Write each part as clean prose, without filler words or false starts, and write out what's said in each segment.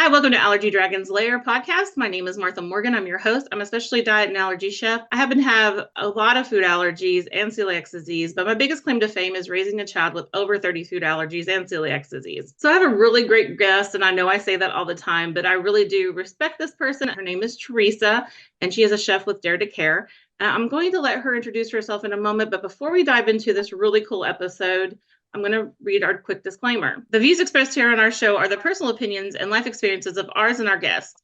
Hi, welcome to Allergy Dragon's Lair podcast. My name is Martha Morgan. I'm your host. I'm a specialty diet and allergy chef. I happen to have a lot of food allergies and celiac disease, but my biggest claim to fame is raising a child with over 30 food allergies and celiac disease. So I have a really great guest, and I know I say that all the time, but I really do respect this person. Her name is Teresa, and she is a chef with Dare to Care. I'm going to let her introduce herself in a moment, but before we dive into this really cool episode, I'm going to read our quick disclaimer. The views expressed here on our show are the personal opinions and life experiences of ours and our guests.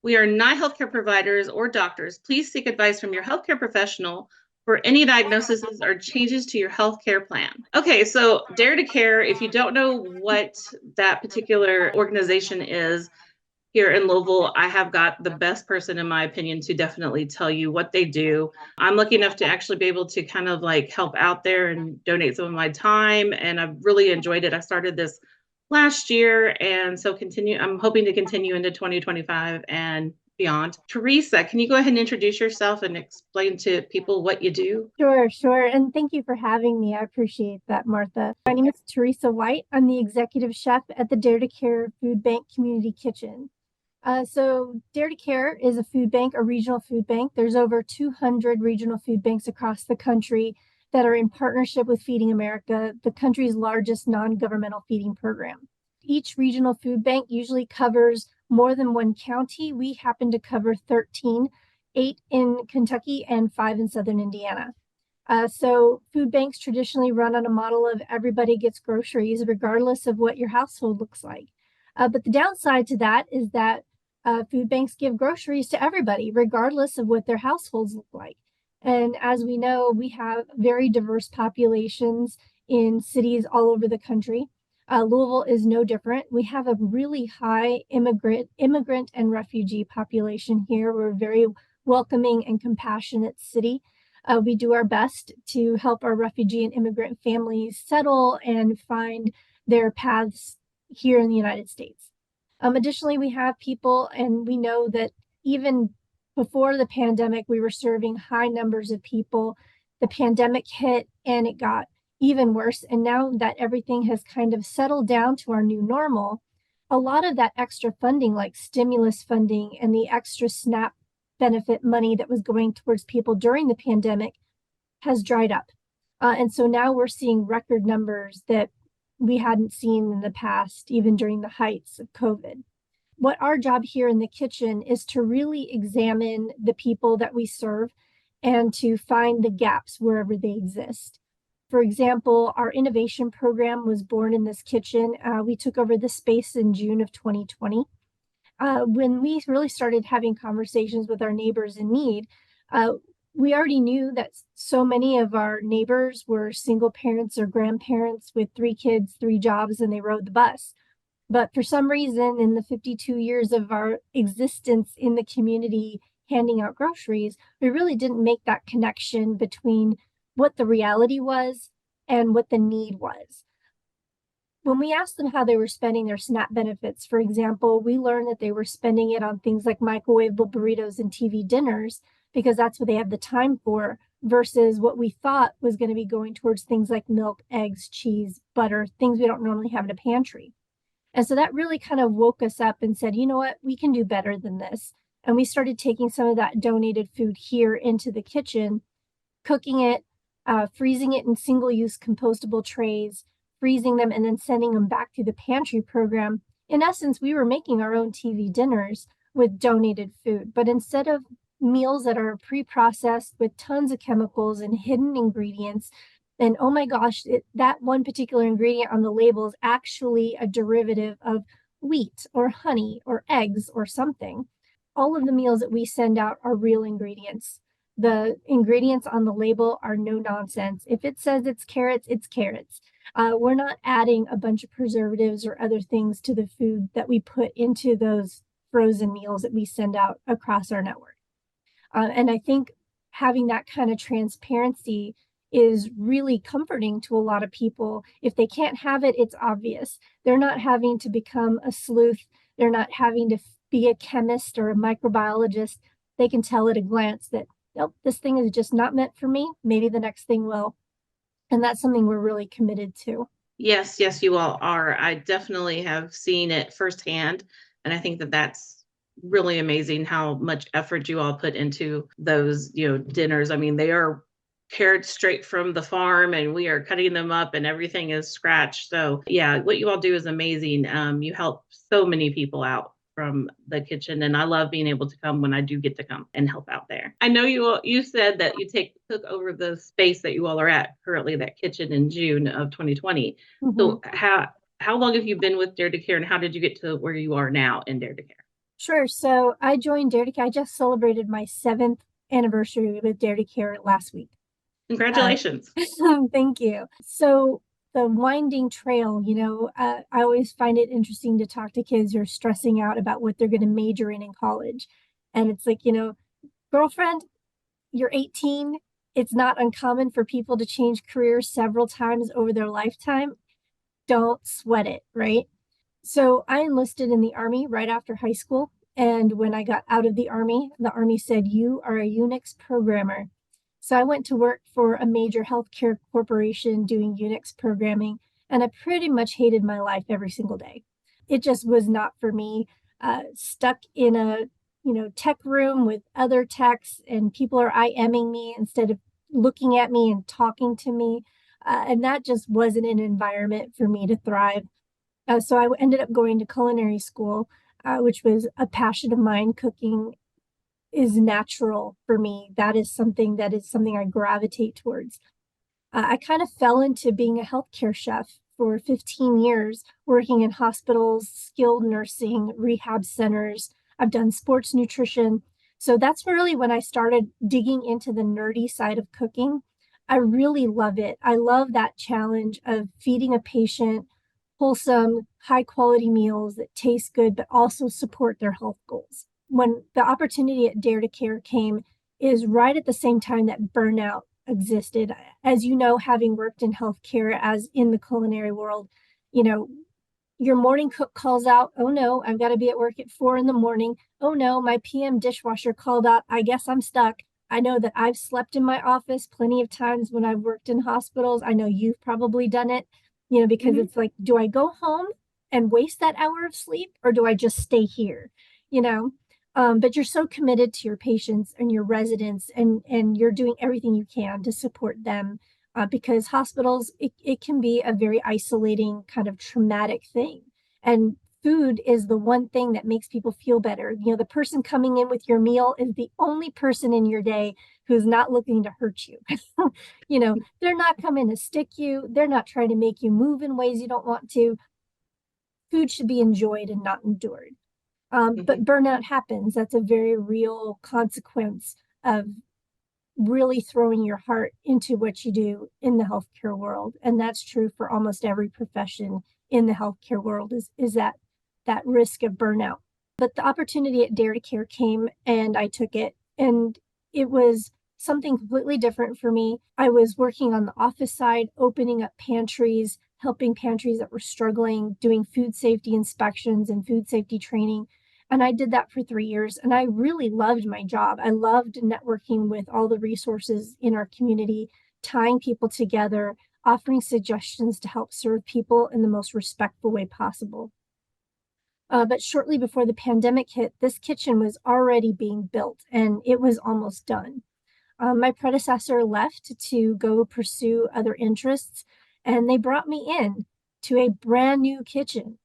We are not healthcare providers or doctors. Please seek advice from your healthcare professional for any diagnoses or changes to your healthcare plan. Okay, so Dare to Care, if you don't know what that particular organization is, here in Louisville, I have got the best person, in my opinion, to definitely tell you what they do. I'm lucky enough to actually be able to kind of like help out there and donate some of my time, and I've really enjoyed it. I started this last year, and so I'm hoping to continue into 2025 and beyond. Teresa, can you go ahead and introduce yourself and explain to people what you do? Sure. And thank you for having me. I appreciate that, Martha. My name is Teresa White. I'm the executive chef at the Dare to Care Food Bank Community Kitchen. So Dare to Care is a food bank, a regional food bank. There's over 200 regional food banks across the country that are in partnership with Feeding America, the country's largest non-governmental feeding program. Each regional food bank usually covers more than one county. We happen to cover 13, 8 in Kentucky and 5 in Southern Indiana. So food banks traditionally run on a model of everybody gets groceries regardless of what your household looks like. But the downside to that is that food banks give groceries to everybody, regardless of what their households look like. And as we know, we have very diverse populations in cities all over the country. Louisville is no different. We have a really high immigrant and refugee population here. We're a very welcoming and compassionate city. We do our best to help our refugee and immigrant families settle and find their paths here in the United States. Additionally, we have people, and we know that even before the pandemic, we were serving high numbers of people. The pandemic hit and it got even worse. And now that everything has kind of settled down to our new normal, a lot of that extra funding, like stimulus funding and the extra SNAP benefit money that was going towards people during the pandemic, has dried up. And so now we're seeing record numbers that we hadn't seen in the past, even during the heights of COVID. What our job here in the kitchen is to really examine the people that we serve and to find the gaps wherever they exist. For example, our innovation program was born in this kitchen. We took over the space in June of 2020. When we really started having conversations with our neighbors in need, we already knew that so many of our neighbors were single parents or grandparents with 3 kids, 3 jobs, and they rode the bus. But for some reason, in the 52 years of our existence in the community handing out groceries, we really didn't make that connection between what the reality was and what the need was. When we asked them how they were spending their SNAP benefits, for example, we learned that they were spending it on things like microwavable burritos and TV dinners, because that's what they have the time for, versus what we thought was going to be going towards things like milk, eggs, cheese, butter, things we don't normally have in a pantry. And so that really kind of woke us up and said, you know what, we can do better than this. And we started taking some of that donated food here into the kitchen, cooking it, freezing it in single-use compostable trays, freezing them, and then sending them back to the pantry program. In essence, we were making our own TV dinners with donated food. But instead of meals that are pre-processed with tons of chemicals and hidden ingredients, and oh my gosh, that one particular ingredient on the label is actually a derivative of wheat or honey or eggs or something. All of the meals that we send out are real ingredients. The ingredients on the label are no nonsense. If it says it's carrots, it's carrots. We're not adding a bunch of preservatives or other things to the food that we put into those frozen meals that we send out across our network. And I think having that kind of transparency is really comforting to a lot of people. If they can't have it, it's obvious. They're not having to become a sleuth. They're not having to be a chemist or a microbiologist. They can tell at a glance that, nope, this thing is just not meant for me. Maybe the next thing will. And that's something we're really committed to. Yes, you all are. I definitely have seen it firsthand. And I think that that's really amazing how much effort you all put into those, dinners. I mean, they are carrots straight from the farm and we are cutting them up and everything is scratched. So yeah, what you all do is amazing. You help so many people out from the kitchen, and I love being able to come when I do get to come and help out there. I know you said that you took over the space that you all are at currently, that kitchen, in June of 2020. Mm-hmm. So how long have you been with Dare to Care, and how did you get to where you are now in Dare to Care? Sure. So I joined Dare to Care. I just celebrated my 7th anniversary with Dare to Care last week. Congratulations. Thank you. So the winding trail, I always find it interesting to talk to kids who are stressing out about what they're going to major in college. And it's like, girlfriend, you're 18. It's not uncommon for people to change careers several times over their lifetime. Don't sweat it, right? So I enlisted in the Army right after high school. And when I got out of the Army said, you are a Unix programmer. So I went to work for a major healthcare corporation doing Unix programming, and I pretty much hated my life every single day. It just was not for me. Stuck in a tech room with other techs, and people are IMing me instead of looking at me and talking to me. And that just wasn't an environment for me to thrive. So I ended up going to culinary school, which was a passion of mine. Cooking is natural for me. That is something I gravitate towards. I kind of fell into being a healthcare chef for 15 years, working in hospitals, skilled nursing, rehab centers. I've done sports nutrition. So that's really when I started digging into the nerdy side of cooking. I really love it. I love that challenge of feeding a patient wholesome, high quality meals that taste good, but also support their health goals. When the opportunity at Dare to Care came is right at the same time that burnout existed. As you know, having worked in healthcare as in the culinary world, your morning cook calls out, oh no, I've got to be at work at 4 a.m. Oh no, my PM dishwasher called out, I guess I'm stuck. I know that I've slept in my office plenty of times when I've worked in hospitals. I know you've probably done it, because it's like, do I go home and waste that hour of sleep, or do I just stay here? But you're so committed to your patients and your residents, and you're doing everything you can to support them, because hospitals, it can be a very isolating kind of traumatic thing. And food is the one thing that makes people feel better. The person coming in with your meal is the only person in your day who's not looking to hurt you. They're not coming to stick you. They're not trying to make you move in ways you don't want to. Food should be enjoyed and not endured. But burnout happens. That's a very real consequence of really throwing your heart into what you do in the healthcare world. And that's true for almost every profession in the healthcare world is that risk of burnout. But the opportunity at Dare to Care came, and I took it. And it was something completely different for me. I was working on the office side, opening up pantries, helping pantries that were struggling, doing food safety inspections and food safety training. And I did that for 3 years, and I really loved my job. I loved networking with all the resources in our community, tying people together, offering suggestions to help serve people in the most respectful way possible. But shortly before the pandemic hit, this kitchen was already being built, and it was almost done. My predecessor left to go pursue other interests, and they brought me in to a brand new kitchen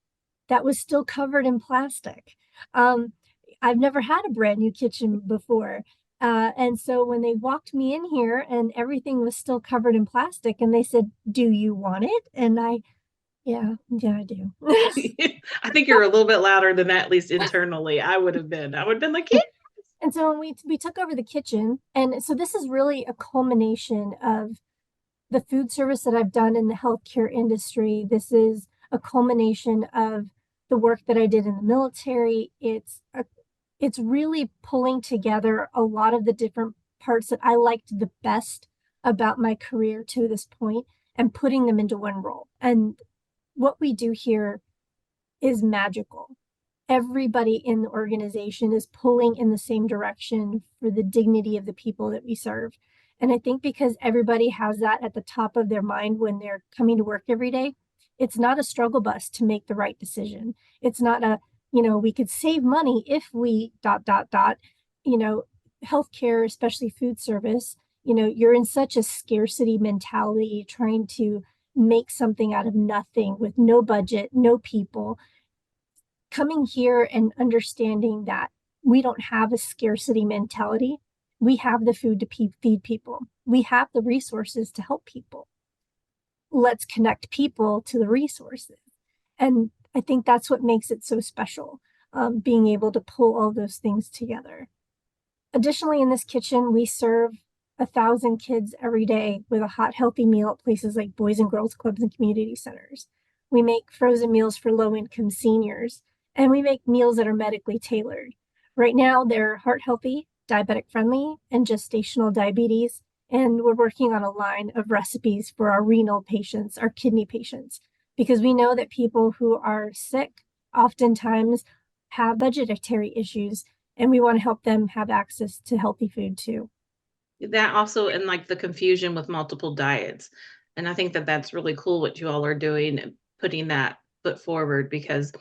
that was still covered in plastic. I've never had a brand new kitchen before. And so when they walked me in here and everything was still covered in plastic, and they said, do you want it? And yeah, I do. I think you're a little bit louder than that, at least internally. I would have been like, yeah. And so when we took over the kitchen, and so this is really a culmination of the food service that I've done in the healthcare industry. This is a culmination of the work that I did in the military. It's really pulling together a lot of the different parts that I liked the best about my career to this point and putting them into one role. And what we do here is magical. Everybody in the organization is pulling in the same direction for the dignity of the people that we serve. And I think because everybody has that at the top of their mind when they're coming to work every day, it's not a struggle bus to make the right decision. It's not a We could save money if we dot, dot, dot, you know, healthcare, especially food service, you're in such a scarcity mentality trying to make something out of nothing with no budget, no people. Coming here and understanding that we don't have a scarcity mentality. We have the food to feed people. We have the resources to help people. Let's connect people to the resources. And I think that's what makes it so special, being able to pull all those things together. Additionally, in this kitchen, we serve 1,000 kids every day with a hot, healthy meal at places like Boys and Girls Clubs and community centers. We make frozen meals for low-income seniors, and we make meals that are medically tailored. Right now, they're heart healthy, diabetic friendly, and gestational diabetes. And we're working on a line of recipes for our renal patients, our kidney patients, because we know that people who are sick oftentimes have budgetary issues, and we want to help them have access to healthy food too. That also, and like the confusion with multiple diets. And I think that that's really cool what you all are doing, putting that foot forward, because,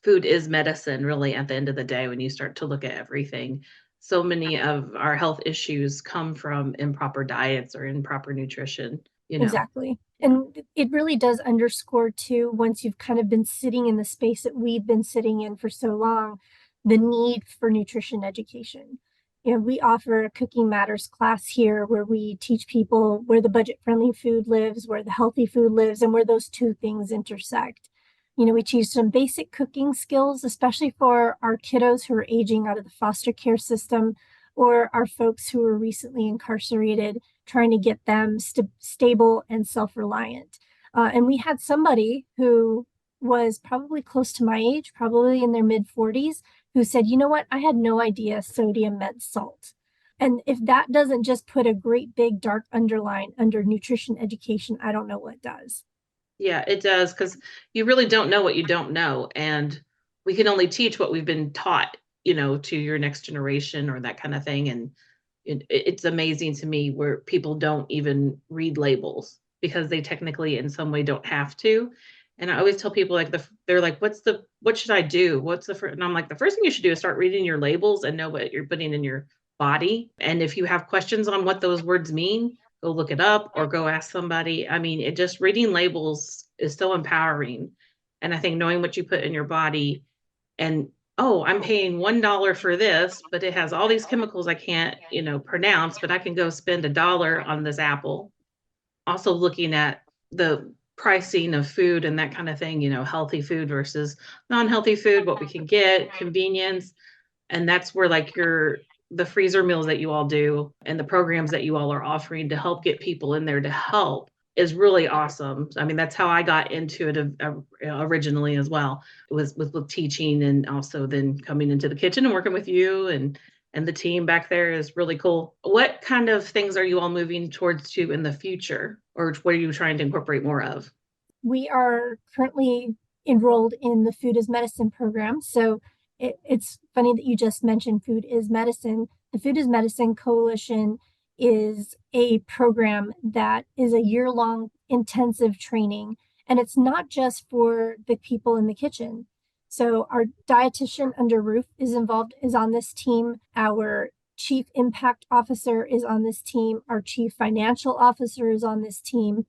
food is medicine really at the end of the day when you start to look at everything. So many of our health issues come from improper diets or improper nutrition. Exactly. And it really does underscore too, once you've kind of been sitting in the space that we've been sitting in for so long, the need for nutrition education. We offer a Cooking Matters class here where we teach people where the budget-friendly food lives, where the healthy food lives, and where those two things intersect. We teach some basic cooking skills, especially for our kiddos who are aging out of the foster care system, or our folks who were recently incarcerated, trying to get them stable and self-reliant. And we had somebody who was probably close to my age, probably in their mid 40s, who said, you know what, I had no idea sodium meant salt. And if that doesn't just put a great big dark underline under nutrition education, I don't know what does. Yeah, it does, because you really don't know what you don't know. And we can only teach what we've been taught, to your next generation or that kind of thing. And it's amazing to me where people don't even read labels because they technically in some way don't have to. And I always tell people like they're like, what should I do? What's the first? And I'm like, the first thing you should do is start reading your labels and know what you're putting in your body. And if you have questions on what those words mean, go look it up or go ask somebody. I mean, it just reading labels is so empowering. And I think knowing what you put in your body and, oh, I'm paying $1 for this, but it has all these chemicals I can't, pronounce, but I can go spend $1 on this apple. Also looking at the pricing of food and that kind of thing, healthy food versus non-healthy food, what we can get, convenience. And that's where like the freezer meals that you all do and the programs that you all are offering to help get people in there to help is really awesome. I mean, that's how I got into it originally as well. It was with teaching and also then coming into the kitchen and working with you and the team back there is really cool. What kind of things are you all moving towards to in the future, or what are you trying to incorporate more of? We are currently enrolled in the Food is Medicine program. So it's funny that you just mentioned Food is Medicine. The Food is Medicine Coalition is a program that is a year-long intensive training, and it's not just for the people in the kitchen. So our dietitian under Roof is on this team. Our chief impact officer is on this team. Our chief financial officer is on this team.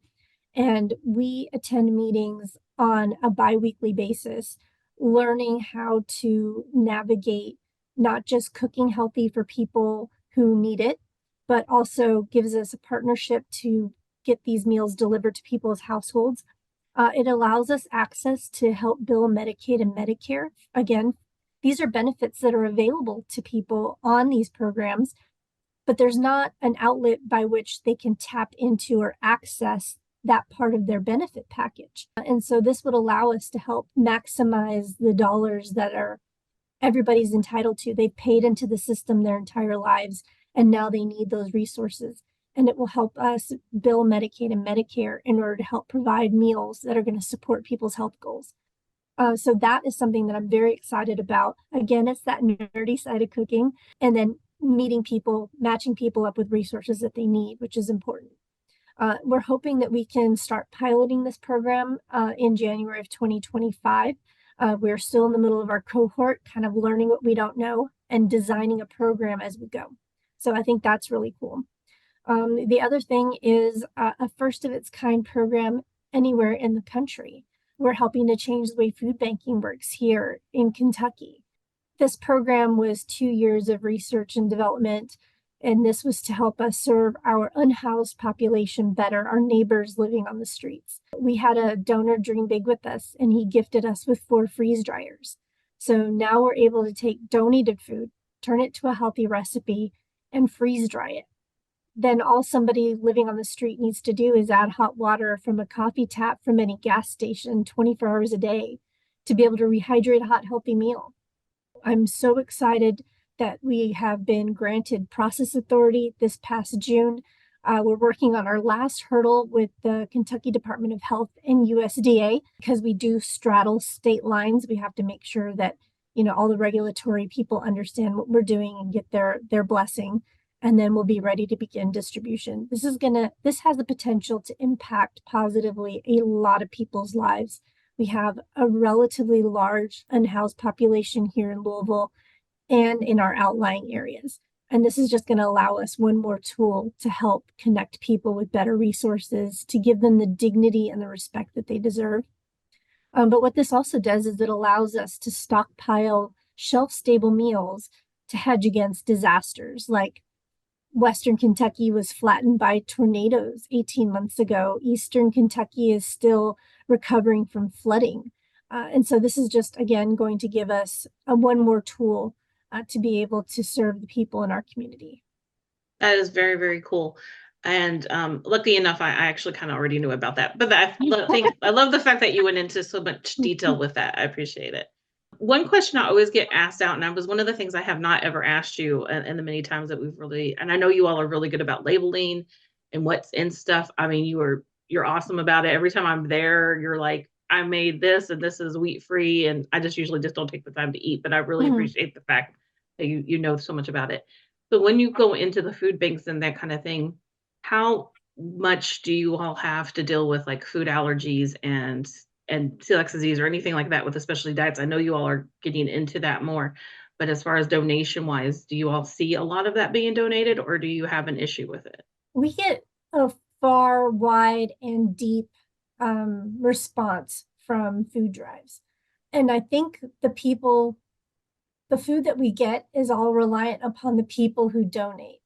And we attend meetings on a biweekly basis, learning how to navigate not just cooking healthy for people who need it, but also gives us a partnership to get these meals delivered to people's households. It allows us access to help bill Medicaid and Medicare. Again, these are benefits that are available to people on these programs, but there's not an outlet by which they can tap into or access that part of their benefit package. And so this would allow us to help maximize the dollars that are everybody's entitled to. They've paid into the system their entire lives, and now they need those resources. And it will help us bill Medicaid and Medicare in order to help provide meals that are going to support people's health goals. So that is something that I'm very excited about. Again, it's that nerdy side of cooking, and then meeting people, matching people up with resources that they need, which is important. We're hoping that we can start piloting this program in January of 2025. We're still in the middle of our cohort, kind of learning what we don't know and designing a program as we go. So I think that's really cool. The other thing is a first of its kind program anywhere in the country. We're helping to change the way food banking works here in Kentucky. This program was 2 years of research and development, and this was to help us serve our unhoused population better, our neighbors living on the streets. We had a donor dream big with us, and he gifted us with 4 freeze dryers. So now we're able to take donated food, turn it to a healthy recipe, and freeze dry it. Then all somebody living on the street needs to do is add hot water from a coffee tap from any gas station 24 hours a day to be able to rehydrate a hot, healthy meal. I'm so excited that we have been granted process authority this past June. We're working on our last hurdle with the Kentucky Department of Health and USDA because we do straddle state lines. We have to make sure that all the regulatory people understand what we're doing and get their blessing, and then we'll be ready to begin distribution. This has the potential to impact positively a lot of people's lives. We have a relatively large unhoused population here in Louisville and in our outlying areas. And this is just going to allow us one more tool to help connect people with better resources, to give them the dignity and the respect that they deserve. But what this also does is it allows us to stockpile shelf-stable meals to hedge against disasters. Like Western Kentucky was flattened by tornadoes 18 months ago. Eastern Kentucky is still recovering from flooding. And so this is just, again, going to give us one more tool to be able to serve the people in our community. That is very, very cool. And lucky enough, I actually kind of already knew about that. But I love the fact that you went into so much detail with that. I appreciate it. One question I always get asked out, and it was one of the things I have not ever asked you, and the many times that and I know you all are really good about labeling and what's in stuff. I mean, you're awesome about it. Every time I'm there, you're like, I made this and this is wheat free, and I just usually just don't take the time to eat. But I really appreciate the fact that you know so much about it. So when you go into the food banks and that kind of thing, how much do you all have to deal with like food allergies and celiac disease or anything like that with especially diets? I know you all are getting into that more, but as far as donation wise, do you all see a lot of that being donated, or do you have an issue with it? We get a far, wide, and deep response from food drives. And I think the food that we get is all reliant upon the people who donate.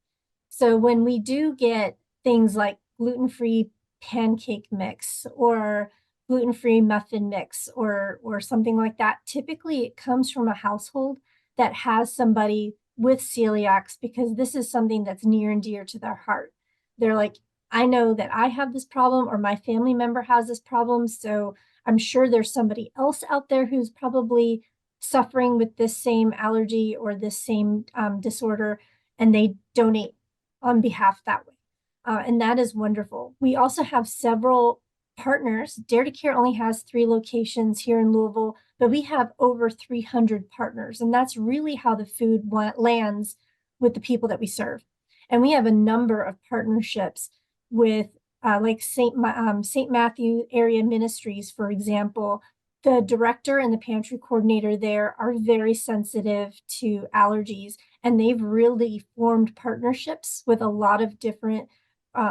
So when we do get things like gluten-free pancake mix or gluten-free muffin mix or something like that, typically it comes from a household that has somebody with celiacs, because this is something that's near and dear to their heart. They're like, I know that I have this problem or my family member has this problem, so I'm sure there's somebody else out there who's probably suffering with this same allergy or this same disorder, and they donate on behalf that way. And that is wonderful. We also have several partners. Dare to Care only has 3 locations here in Louisville, but we have over 300 partners. And that's really how the food lands with the people that we serve. And we have a number of partnerships with like St. Matthew Area Ministries, for example. The director and the pantry coordinator there are very sensitive to allergies, and they've really formed partnerships with a lot of different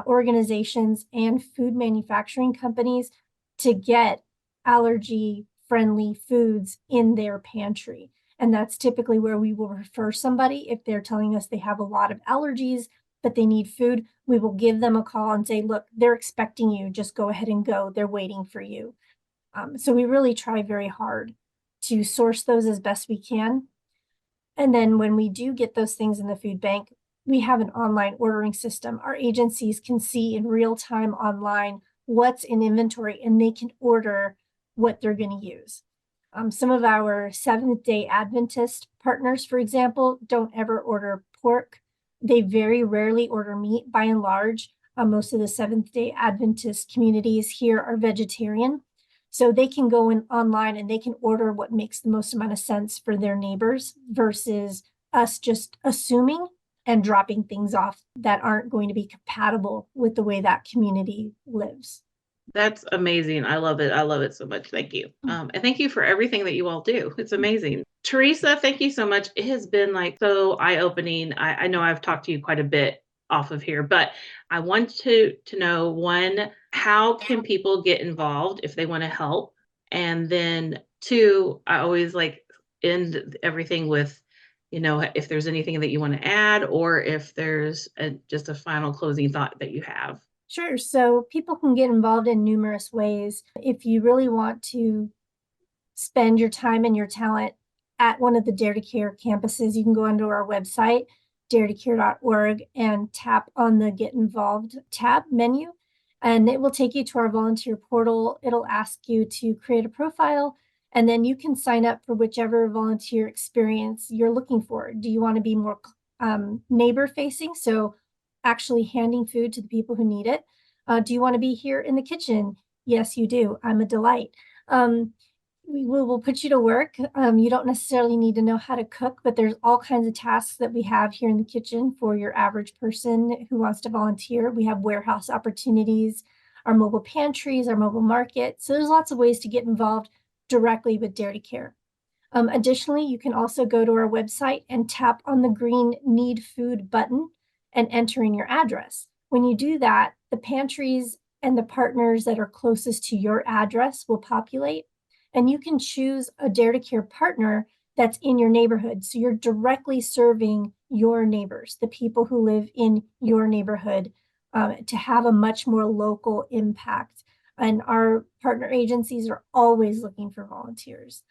organizations and food manufacturing companies to get allergy-friendly foods in their pantry. And that's typically where we will refer somebody if they're telling us they have a lot of allergies, but they need food. We will give them a call and say, look, they're expecting you. Just go ahead and go. They're waiting for you. So we really try very hard to source those as best we can. And then when we do get those things in the food bank, we have an online ordering system. Our agencies can see in real time online what's in inventory, and they can order what they're going to use. Some of our Seventh-day Adventist partners, for example, don't ever order pork. They very rarely order meat. By and large, most of the Seventh-day Adventist communities here are vegetarian. So they can go in online and they can order what makes the most amount of sense for their neighbors versus us just assuming and dropping things off that aren't going to be compatible with the way that community lives. That's amazing. I love it. I love it so much. Thank you. And thank you for everything that you all do. It's amazing. Teresa, thank you so much. It has been like so eye-opening. I know I've talked to you quite a bit off of here, but I want to know, one, how can people get involved if they want to help? And then two, I always like end everything with, if there's anything that you want to add, or if there's just a final closing thought that you have. Sure. So people can get involved in numerous ways. If you really want to spend your time and your talent at one of the Dare to Care campuses, you can go onto our website, daretocare.org, and tap on the Get Involved tab menu, and it will take you to our volunteer portal. It'll ask you to create a profile, and then you can sign up for whichever volunteer experience you're looking for. Do you want to be more neighbor facing? So actually handing food to the people who need it. Do you want to be here in the kitchen? Yes, you do. I'm a delight. We'll put you to work. You don't necessarily need to know how to cook, but there's all kinds of tasks that we have here in the kitchen for your average person who wants to volunteer. We have warehouse opportunities, our mobile pantries, our mobile market. So there's lots of ways to get involved directly with Dare to Care. Additionally, you can also go to our website and tap on the green Need Food button and enter in your address. When you do that, the pantries and the partners that are closest to your address will populate, and you can choose a Dare to Care partner that's in your neighborhood. So you're directly serving your neighbors, the people who live in your neighborhood, to have a much more local impact. And our partner agencies are always looking for volunteers.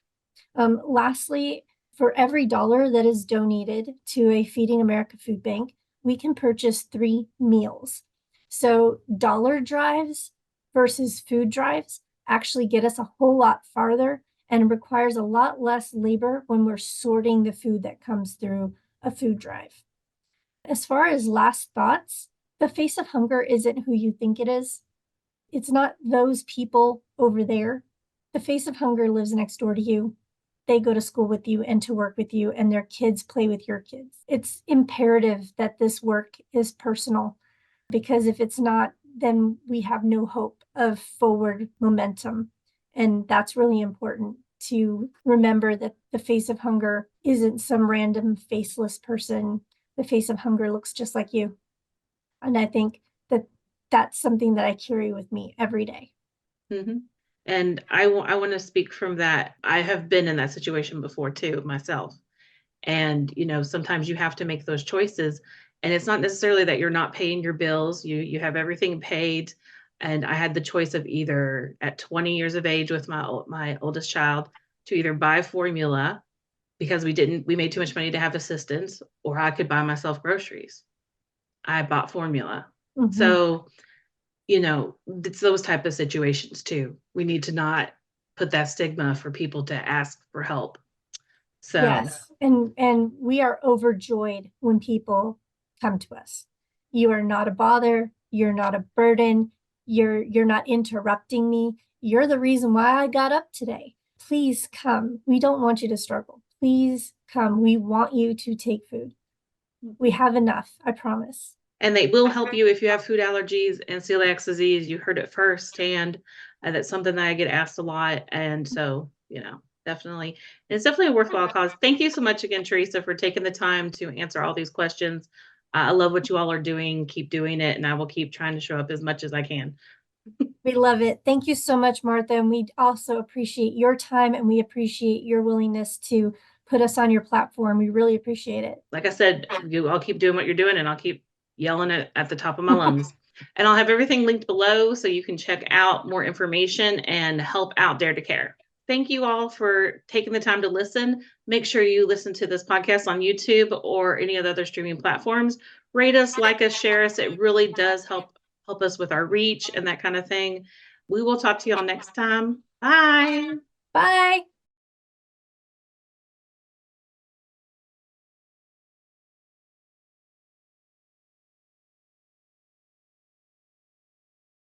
Lastly, for every dollar that is donated to a Feeding America food bank, we can purchase 3 meals. So dollar drives versus food drives actually get us a whole lot farther and requires a lot less labor when we're sorting the food that comes through a food drive. As far as last thoughts, the face of hunger isn't who you think it is. It's not those people over there. The face of hunger lives next door to you. They go to school with you and to work with you, and their kids play with your kids. It's imperative that this work is personal, because if it's not, then we have no hope of forward momentum. And that's really important to remember, that the face of hunger isn't some random faceless person. The face of hunger looks just like you. And I think that that's something that I carry with me every day. Mm-hmm. And I want to speak from that. I have been in that situation before too, myself. And, sometimes you have to make those choices. And it's not necessarily that you're not paying your bills. You have everything paid. And I had the choice of either at 20 years of age with my oldest child to either buy formula because we made too much money to have assistance, or I could buy myself groceries. I bought formula. Mm-hmm. So, it's those type of situations too. We need to not put that stigma for people to ask for help. So yes, and we are overjoyed when people come to us. You are not a bother. You're not a burden. You're not interrupting me. You're the reason why I got up today. Please come. We don't want you to struggle. Please come. We want you to take food. We have enough, I promise. And they will help you if you have food allergies and celiac disease. You heard it firsthand. That's something that I get asked a lot. And so, definitely, it's definitely a worthwhile cause. Thank you so much again, Teresa, for taking the time to answer all these questions. I love what you all are doing. Keep doing it. And I will keep trying to show up as much as I can. We love it. Thank you so much, Martha. And we also appreciate your time, and we appreciate your willingness to put us on your platform. We really appreciate it. Like I said, I'll keep doing what you're doing, and I'll keep yelling it at the top of my lungs. And I'll have everything linked below so you can check out more information and help out Dare to Care. Thank you all for taking the time to listen. Make sure you listen to this podcast on YouTube or any of the other streaming platforms. Rate us, like us, share us. It really does help us with our reach and that kind of thing. We will talk to you all next time. Bye.